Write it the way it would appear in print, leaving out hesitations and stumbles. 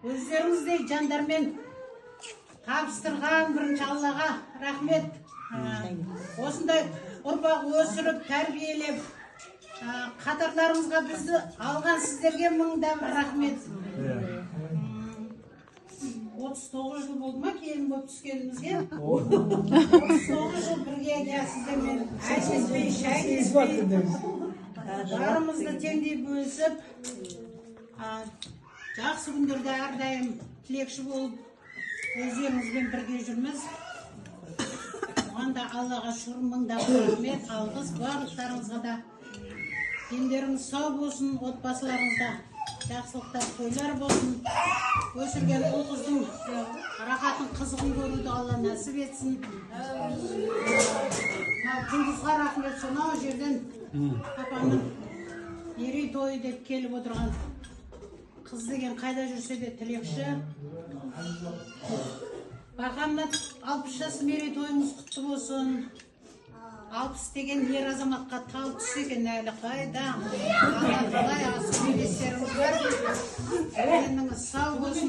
өздеріңіздей жандармен табыстырған бірінші Аллаға рахмет. Осындай ұрпақ өсіріп, тәрбиелеп, қатарларыңызға бізді алған сіздерге мыңда бір рахмет. 39 жыл болды ма келін болып түскенімізге? 39 жыл бірге сіздермен әжеспей, шәйдеспей, барымызды теңдей бөлісіп, жақсы күндерде әрдайым тілекші болып, өздеріңізбен бірге жүрміз. Оған да Аллаға шүкір мыңдап рахмет, алғыс барлықтарыңызға да. Дендеріңіз сау болсын, отбасыларыңызда жақсылықтар, тойлар болсын. Өсірген ұл қыздың рахатын, қызығын көруді Алла нәсіп етсін. Құндызға рахмет, сонау жерден папаның мерейтойы деп келіп отырған қыз деген қайда жүрсе де тілекші. Бақамнат 60 жас мерейтойыңыз құтты болсын. 60 деген ер азаматқа тал түс екен әлі қайда. Қалай асыл елестеріңіз бар. Сау болсын.